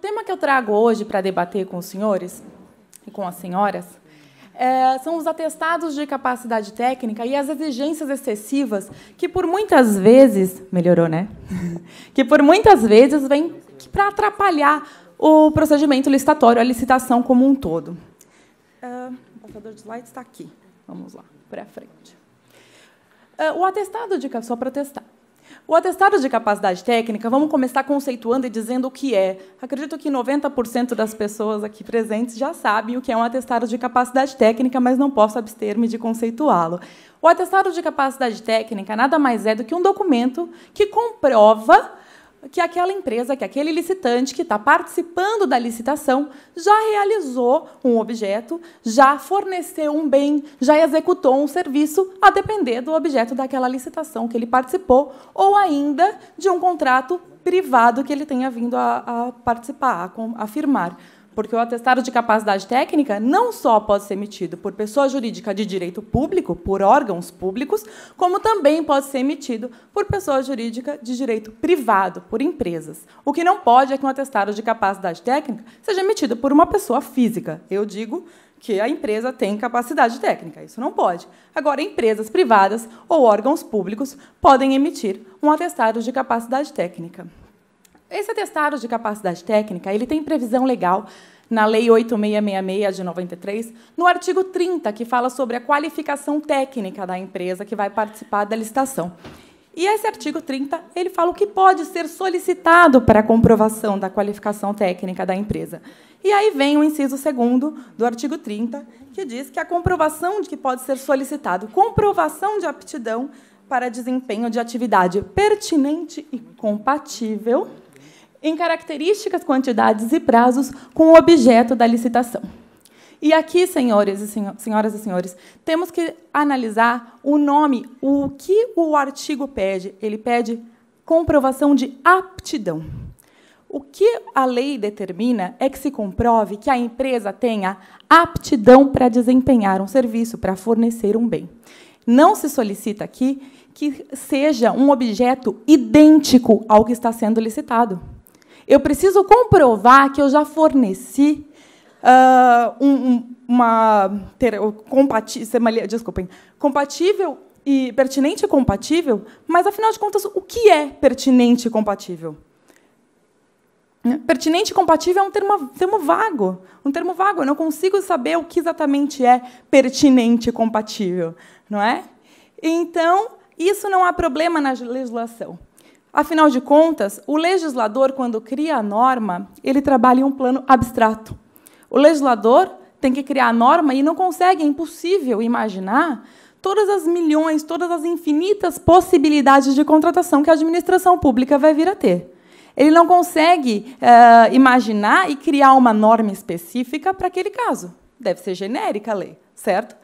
tema que eu trago hoje para debater com os senhores e com as senhoras são os atestados de capacidade técnica e as exigências excessivas que, por muitas vezes, melhorou, né? Que, por muitas vezes, vêm para atrapalhar o procedimento licitatório, a licitação como um todo. O passador de slides está aqui. Vamos lá, para frente. O atestado de... Só para testar. O atestado de capacidade técnica, vamos começar conceituando e dizendo o que é. Acredito que 90% das pessoas aqui presentes já sabem o que é um atestado de capacidade técnica, mas não posso abster-me de conceituá-lo. O atestado de capacidade técnica nada mais é do que um documento que comprova que aquela empresa, que aquele licitante que está participando da licitação já realizou um objeto, já forneceu um bem, já executou um serviço, a depender do objeto daquela licitação que ele participou, ou ainda de um contrato privado que ele tenha vindo a participar, a firmar. Porque o atestado de capacidade técnica não só pode ser emitido por pessoa jurídica de direito público, por órgãos públicos, como também pode ser emitido por pessoa jurídica de direito privado, por empresas. O que não pode é que um atestado de capacidade técnica seja emitido por uma pessoa física. Eu digo que a empresa tem capacidade técnica, isso não pode. Agora, empresas privadas ou órgãos públicos podem emitir um atestado de capacidade técnica. Esse atestado de capacidade técnica ele tem previsão legal na Lei 8666 de 93, no artigo 30, que fala sobre a qualificação técnica da empresa que vai participar da licitação. E esse artigo 30 ele fala o que pode ser solicitado para a comprovação da qualificação técnica da empresa. E aí vem o inciso 2º do artigo 30, que diz que a comprovação de que pode ser solicitado comprovação de aptidão para desempenho de atividade pertinente e compatível em características, quantidades e prazos com o objeto da licitação. E aqui, senhoras e senhores, temos que analisar o nome, o que o artigo pede. Ele pede comprovação de aptidão. O que a lei determina é que se comprove que a empresa tenha aptidão para desempenhar um serviço, para fornecer um bem. Não se solicita aqui que seja um objeto idêntico ao que está sendo licitado. Eu preciso comprovar que eu já forneci compatível e pertinente e compatível, mas, afinal de contas, o que é pertinente e compatível? Pertinente e compatível é um termo vago. Um termo vago. Eu não consigo saber o que exatamente é pertinente e compatível, não é? Então, isso não há problema na legislação. Afinal de contas, o legislador, quando cria a norma, ele trabalha em um plano abstrato. O legislador tem que criar a norma e não consegue, é impossível imaginar todas as milhões, todas as infinitas possibilidades de contratação que a administração pública vai vir a ter. Ele não consegue imaginar e criar uma norma específica para aquele caso. Deve ser genérica a lei, certo?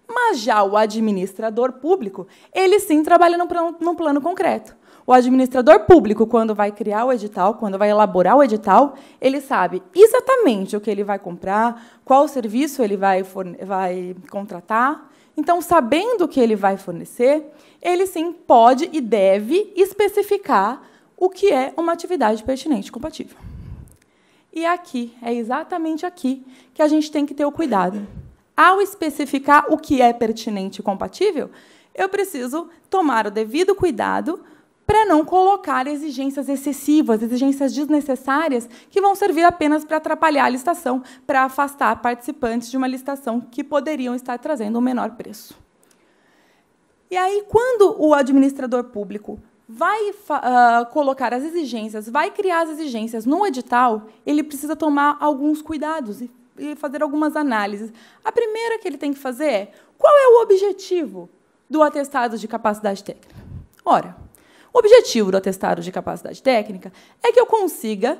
Mas já o administrador público, ele sim trabalha num plano concreto. O administrador público, quando vai criar o edital, quando vai elaborar o edital, ele sabe exatamente o que ele vai comprar, qual serviço ele vai contratar. Então, sabendo o que ele vai fornecer, ele, sim, pode e deve especificar o que é uma atividade pertinente e compatível. E aqui, é exatamente aqui que a gente tem que ter o cuidado. Ao especificar o que é pertinente e compatível, eu preciso tomar o devido cuidado para não colocar exigências excessivas, exigências desnecessárias, que vão servir apenas para atrapalhar a licitação, para afastar participantes de uma licitação que poderiam estar trazendo um menor preço. E aí, quando o administrador público vai colocar as exigências, vai criar as exigências no edital, ele precisa tomar alguns cuidados e fazer algumas análises. A primeira que ele tem que fazer é: qual é o objetivo do atestado de capacidade técnica? Ora, o objetivo do atestado de capacidade técnica é que eu consiga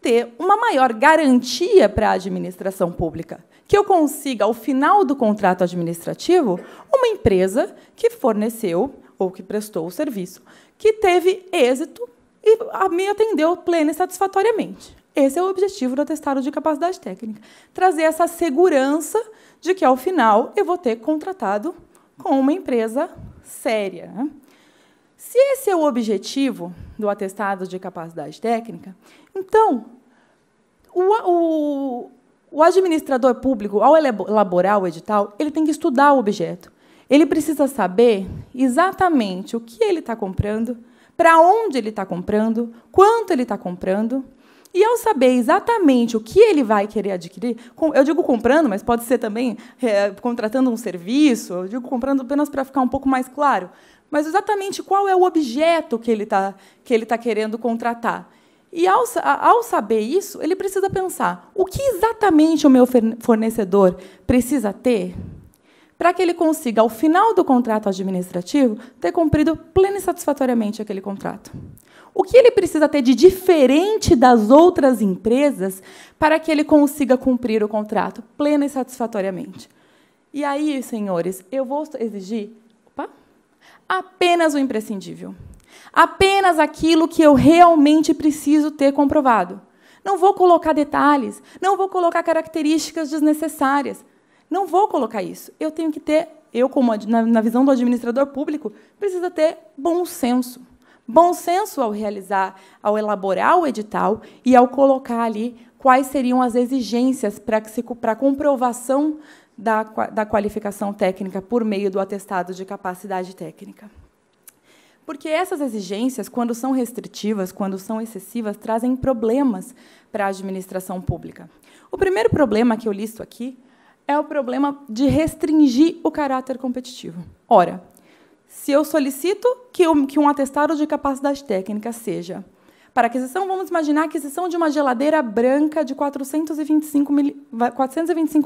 ter uma maior garantia para a administração pública, que eu consiga, ao final do contrato administrativo, uma empresa que forneceu ou que prestou o serviço, que teve êxito e me atendeu plena e satisfatoriamente. Esse é o objetivo do atestado de capacidade técnica, trazer essa segurança de que, ao final, eu vou ter contratado com uma empresa séria, né? Se esse é o objetivo do atestado de capacidade técnica, então, O administrador público, ao elaborar o edital, ele tem que estudar o objeto. Ele precisa saber exatamente o que ele está comprando, para onde ele está comprando, quanto ele está comprando. E, ao saber exatamente o que ele vai querer adquirir, eu digo comprando, mas pode ser também contratando um serviço, eu digo comprando apenas para ficar um pouco mais claro, mas exatamente qual é o objeto que ele tá querendo contratar. E, ao saber isso, ele precisa pensar o que exatamente o meu fornecedor precisa ter para que ele consiga, ao final do contrato administrativo, ter cumprido pleno e satisfatoriamente aquele contrato. O que ele precisa ter de diferente das outras empresas para que ele consiga cumprir o contrato pleno e satisfatoriamente? E aí, senhores, eu vou exigir apenas o imprescindível. Apenas aquilo que eu realmente preciso ter comprovado. Não vou colocar detalhes, não vou colocar características desnecessárias. Não vou colocar isso. Eu tenho que ter, na visão do administrador público, precisa ter bom senso. Bom senso ao elaborar o edital e ao colocar ali quais seriam as exigências para a comprovação da qualificação técnica por meio do atestado de capacidade técnica. Porque essas exigências, quando são restritivas, quando são excessivas, trazem problemas para a administração pública. O primeiro problema que eu listo aqui é o problema de restringir o caráter competitivo. Ora, se eu solicito que um atestado de capacidade técnica seja para aquisição, vamos imaginar a aquisição de uma geladeira branca de 425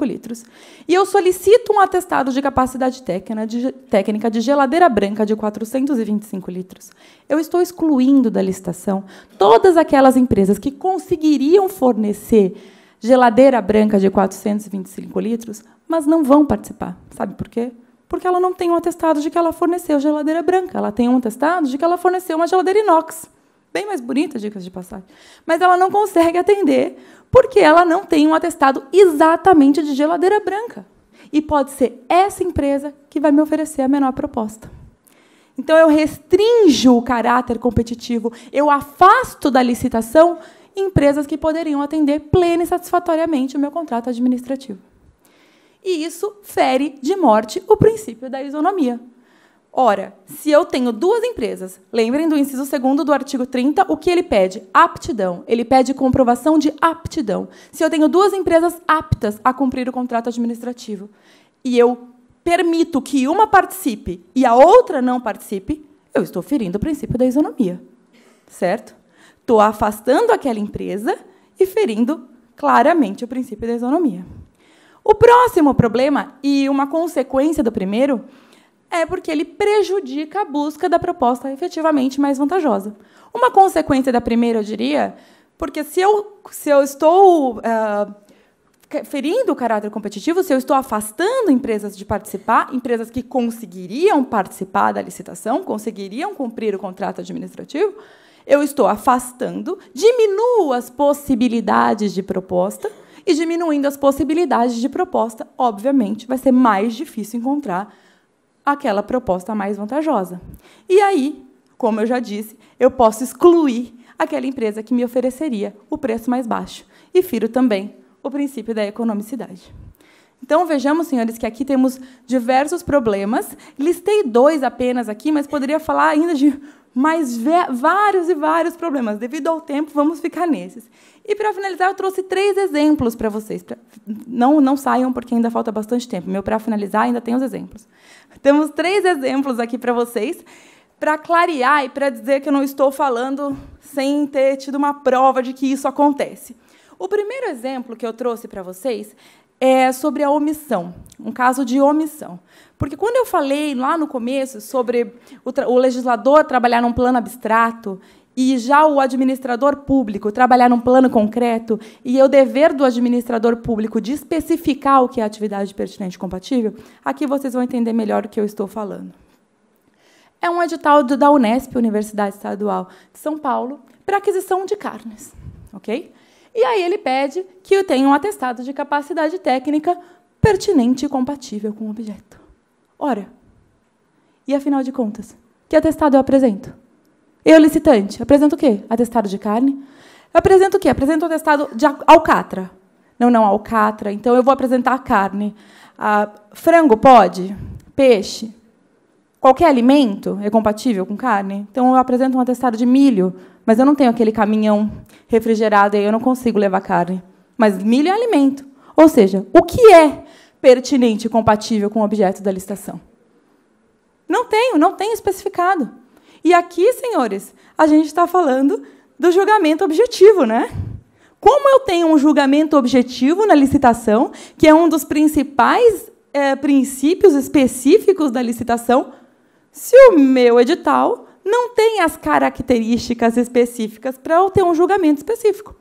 litros, e eu solicito um atestado de capacidade técnica de geladeira branca de 425 litros, eu estou excluindo da licitação todas aquelas empresas que conseguiriam fornecer geladeira branca de 425 litros, mas não vão participar. Sabe por quê? Porque ela não tem um atestado de que ela forneceu geladeira branca. Ela tem um atestado de que ela forneceu uma geladeira inox. Bem mais bonita, dicas de passagem. Mas ela não consegue atender porque ela não tem um atestado exatamente de geladeira branca. E pode ser essa empresa que vai me oferecer a menor proposta. Então, eu restringo o caráter competitivo, eu afasto da licitação empresas que poderiam atender plena e satisfatoriamente o meu contrato administrativo. E isso fere de morte o princípio da isonomia. Ora, se eu tenho duas empresas, lembrem do inciso 2º do artigo 30, o que ele pede? Aptidão. Ele pede comprovação de aptidão. Se eu tenho duas empresas aptas a cumprir o contrato administrativo e eu permito que uma participe e a outra não participe, eu estou ferindo o princípio da isonomia. Certo? Estou afastando aquela empresa e ferindo claramente o princípio da isonomia. O próximo problema, e uma consequência do primeiro, é porque ele prejudica a busca da proposta efetivamente mais vantajosa. Uma consequência da primeira, eu diria, porque se eu estou ferindo o caráter competitivo, se eu estou afastando empresas de participar, empresas que conseguiriam participar da licitação, conseguiriam cumprir o contrato administrativo, eu estou afastando, diminuo as possibilidades de proposta, e diminuindo as possibilidades de proposta, obviamente, vai ser mais difícil encontrar aquela proposta mais vantajosa. E aí, como eu já disse, eu posso excluir aquela empresa que me ofereceria o preço mais baixo. E firo também o princípio da economicidade. Então, vejamos, senhores, que aqui temos diversos problemas. Listei 2 apenas aqui, mas poderia falar ainda de mais vários e vários problemas. Devido ao tempo, vamos ficar nesses. E, para finalizar, eu trouxe 3 exemplos para vocês. Não saiam, porque ainda falta bastante tempo. Meu, para finalizar, ainda tem os exemplos. Temos 3 exemplos aqui para vocês, para clarear e para dizer que eu não estou falando sem ter tido uma prova de que isso acontece. O primeiro exemplo que eu trouxe para vocês é sobre a omissão, um caso de omissão. Porque, quando eu falei lá no começo sobre o legislador trabalhar num plano abstrato e já o administrador público trabalhar num plano concreto, e é o dever do administrador público de especificar o que é atividade pertinente e compatível, aqui vocês vão entender melhor o que eu estou falando. É um edital da Unesp, Universidade Estadual de São Paulo, para aquisição de carnes. Ok? E aí ele pede que eu tenha um atestado de capacidade técnica pertinente e compatível com o objeto. Ora, e afinal de contas, que atestado eu apresento? Eu, licitante, apresento o quê? Atestado de carne? Eu apresento o quê? Apresento o atestado de alcatra. Não, alcatra. Então, eu vou apresentar a carne. Frango pode? Peixe? Qualquer alimento é compatível com carne? Então, eu apresento um atestado de milho, mas eu não tenho aquele caminhão refrigerado e eu não consigo levar carne. Mas milho é alimento. Ou seja, o que é pertinente e compatível com o objeto da licitação? Não tenho especificado. E aqui, senhores, a gente está falando do julgamento objetivo, né? Como eu tenho um julgamento objetivo na licitação, que é um dos principais princípios específicos da licitação, se o meu edital não tem as características específicas para eu ter um julgamento específico?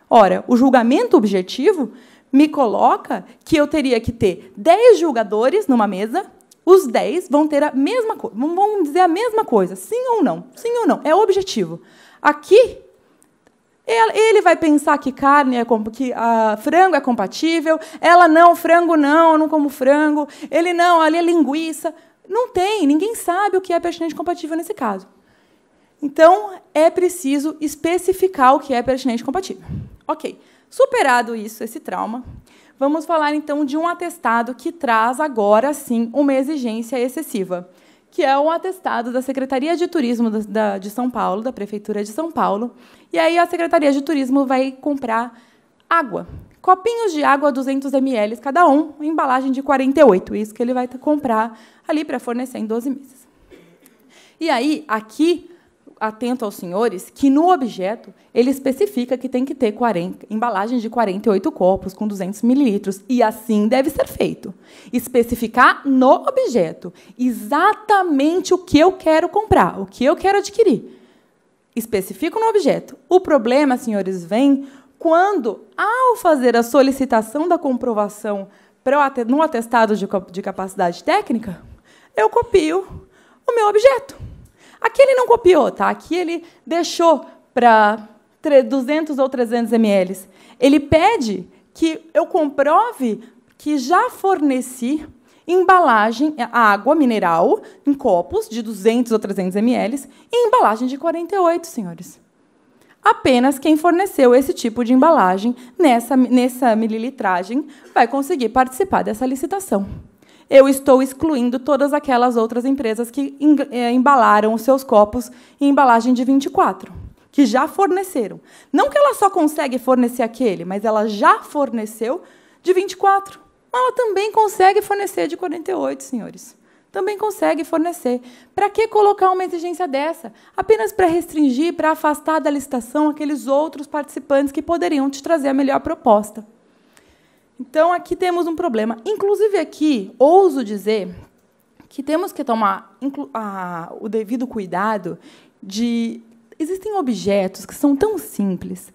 Ora, o julgamento objetivo me coloca que eu teria que ter 10 julgadores numa mesa, os 10 vão ter a mesma coisa, vão dizer a mesma coisa, sim ou não, é objetivo. Aqui, ele vai pensar que frango é compatível, ela não, frango não, eu não como frango, ele não, ali é linguiça. Não tem, ninguém sabe o que é pertinente e compatível nesse caso. Então, é preciso especificar o que é pertinente e compatível. Ok, superado isso, esse trauma, vamos falar, então, de um atestado que traz, agora sim, uma exigência excessiva, que é o atestado da Secretaria de Turismo de São Paulo, da Prefeitura de São Paulo. E aí a Secretaria de Turismo vai comprar água, copinhos de água, 200 ml cada um, embalagem de 48, isso que ele vai comprar ali para fornecer em 12 meses. E aí, aqui, atento aos senhores, que no objeto ele especifica que tem que ter embalagens de 48 copos com 200 mililitros, e assim deve ser feito. Especificar no objeto exatamente o que eu quero comprar, o que eu quero adquirir. Especifico no objeto. O problema, senhores, vem quando, ao fazer a solicitação da comprovação no atestado de capacidade técnica, eu copio o meu objeto. Aqui ele não copiou, tá? Aqui ele deixou para 200 ou 300 ml. Ele pede que eu comprove que já forneci embalagem, água mineral, em copos de 200 ou 300 ml, e embalagem de 48, senhores. Apenas quem forneceu esse tipo de embalagem, nessa mililitragem, vai conseguir participar dessa licitação. Eu estou excluindo todas aquelas outras empresas que embalaram os seus copos em embalagem de 24, que já forneceram. Não que ela só consegue fornecer aquele, mas ela já forneceu de 24. Ela também consegue fornecer de 48, senhores. Também consegue fornecer. Para que colocar uma exigência dessa? Apenas para restringir, para afastar da licitação aqueles outros participantes que poderiam te trazer a melhor proposta. Então, aqui temos um problema. Inclusive, aqui, ouso dizer que temos que tomar o devido cuidado de... Existem objetos que são tão simples,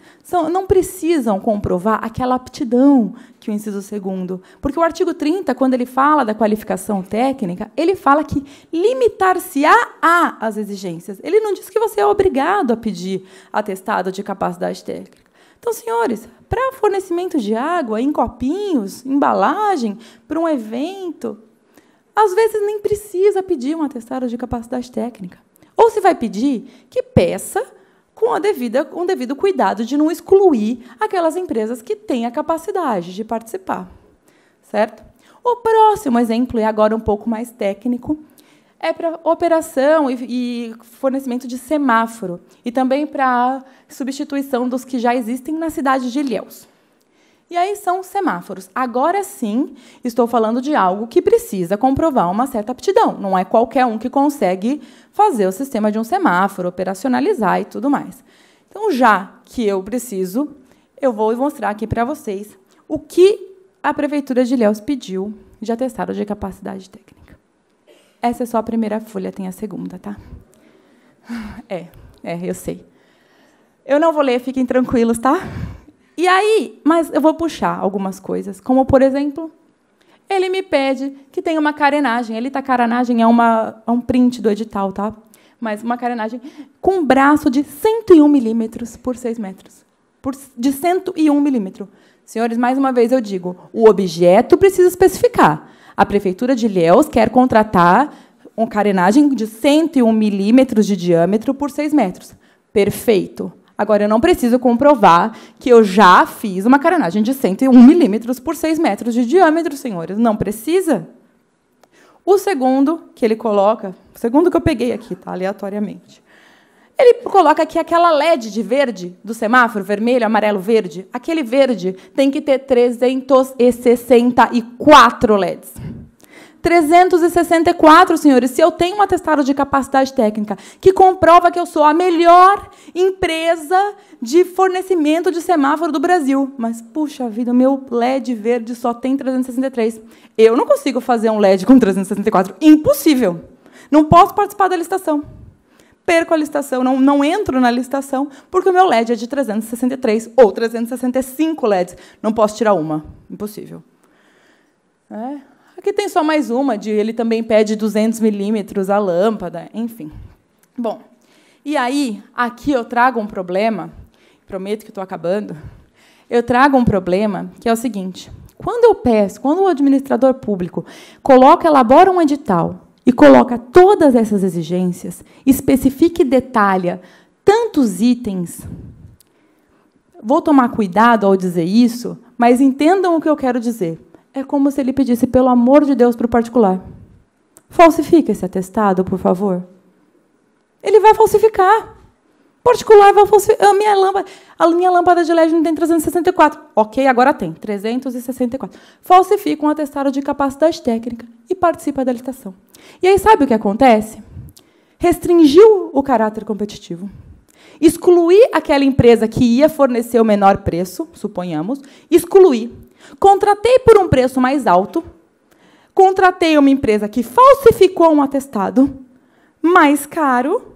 não precisam comprovar aquela aptidão que o inciso 2º. Porque o artigo 30, quando ele fala da qualificação técnica, ele fala que limitar-se-á às exigências. Ele não diz que você é obrigado a pedir atestado de capacidade técnica. Então, senhores, para fornecimento de água em copinhos, embalagem, para um evento, às vezes nem precisa pedir um atestado de capacidade técnica. Ou se vai pedir, que peça com um devido cuidado de não excluir aquelas empresas que têm a capacidade de participar. Certo? O próximo exemplo é agora um pouco mais técnico, é para operação e fornecimento de semáforo, e também para substituição dos que já existem na cidade de Ilhéus. E aí são semáforos. Agora sim, estou falando de algo que precisa comprovar uma certa aptidão. Não é qualquer um que consegue fazer o sistema de um semáforo, operacionalizar e tudo mais. Então, já que eu preciso, eu vou mostrar aqui para vocês o que a Prefeitura de Ilhéus pediu de atestado de capacidade técnica. Essa é só a primeira folha, tem a segunda, tá? Eu sei. Eu não vou ler, fiquem tranquilos, tá? E aí, mas eu vou puxar algumas coisas, como, por exemplo, ele me pede que tenha uma carenagem. Carenagem é um print do edital, tá? Mas uma carenagem com um braço de 101 milímetros por 6 metros. De 101 milímetros. Senhores, mais uma vez eu digo, o objeto precisa especificar. A Prefeitura de Ilhéus quer contratar uma carenagem de 101 milímetros de diâmetro por 6 metros. Perfeito. Agora, eu não preciso comprovar que eu já fiz uma carenagem de 101 milímetros por 6 metros de diâmetro, senhores. Não precisa. O segundo que ele coloca, o segundo que eu peguei aqui, tá, aleatoriamente, ele coloca aqui aquela LED de verde do semáforo, vermelho, amarelo, verde. Aquele verde tem que ter 364 LEDs. 364, senhores, se eu tenho um atestado de capacidade técnica que comprova que eu sou a melhor empresa de fornecimento de semáforo do Brasil. Mas, puxa vida, o meu LED verde só tem 363. Eu não consigo fazer um LED com 364. Impossível. Não posso participar da licitação. Perco a licitação, não entro na licitação, porque o meu LED é de 363 ou 365 LEDs. Não posso tirar uma. Impossível. Aqui tem só mais uma, ele também pede 200 milímetros a lâmpada, enfim. Bom, e aí, aqui eu trago um problema, prometo que estou acabando, eu trago um problema que é o seguinte, quando o administrador público elabora um edital e coloca todas essas exigências, especifica e detalha tantos itens, vou tomar cuidado ao dizer isso, mas entendam o que eu quero dizer. É como se ele pedisse, pelo amor de Deus, para o particular. Falsifica esse atestado, por favor. Ele vai falsificar. O particular vai falsificar. A minha lâmpada de LED não tem 364. Ok, agora tem 364. Falsifica um atestado de capacidade técnica e participa da licitação. E aí, sabe o que acontece? Restringiu o caráter competitivo. Excluir aquela empresa que ia fornecer o menor preço, suponhamos, excluir. Contratei por um preço mais alto, contratei uma empresa que falsificou um atestado mais caro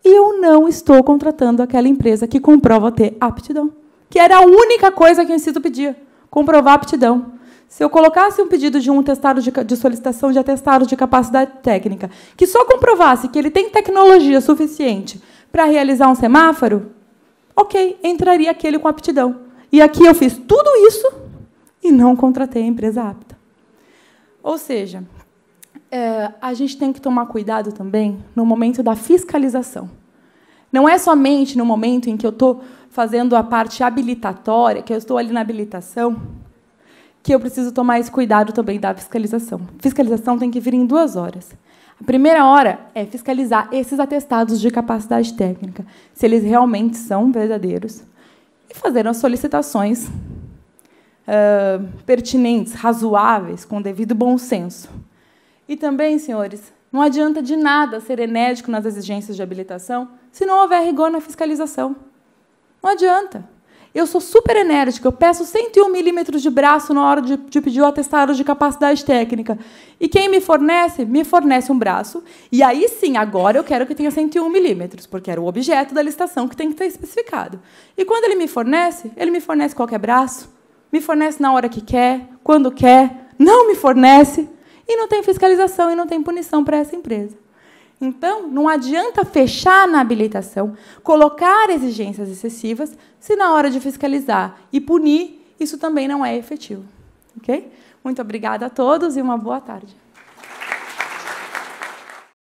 e eu não estou contratando aquela empresa que comprova ter aptidão, que era a única coisa que o Instituto pedia, comprovar aptidão. Se eu colocasse um pedido de um atestado de solicitação de atestado de capacidade técnica que só comprovasse que ele tem tecnologia suficiente para realizar um semáforo, ok, entraria aquele com aptidão. E aqui eu fiz tudo isso e não contratei a empresa apta. Ou seja, a gente tem que tomar cuidado também no momento da fiscalização. Não é somente no momento em que eu estou fazendo a parte habilitatória, que eu estou ali na habilitação, que eu preciso tomar esse cuidado também da fiscalização. Fiscalização tem que vir em 2 horas. A primeira hora é fiscalizar esses atestados de capacidade técnica, se eles realmente são verdadeiros, e fazer as solicitações pertinentes, razoáveis, com devido bom senso. E também, senhores, não adianta de nada ser enérgico nas exigências de habilitação se não houver rigor na fiscalização. Não adianta. Eu sou super enérgica, eu peço 101 milímetros de braço na hora de pedir o atestado de capacidade técnica. E quem me fornece um braço. E aí, sim, agora eu quero que tenha 101 milímetros, porque era o objeto da licitação que tem que estar especificado. E quando ele me fornece qualquer braço, me fornece na hora que quer, quando quer, não me fornece, e não tem fiscalização e não tem punição para essa empresa. Então, não adianta fechar na habilitação, colocar exigências excessivas, se na hora de fiscalizar e punir, isso também não é efetivo. Ok? Muito obrigada a todos e uma boa tarde.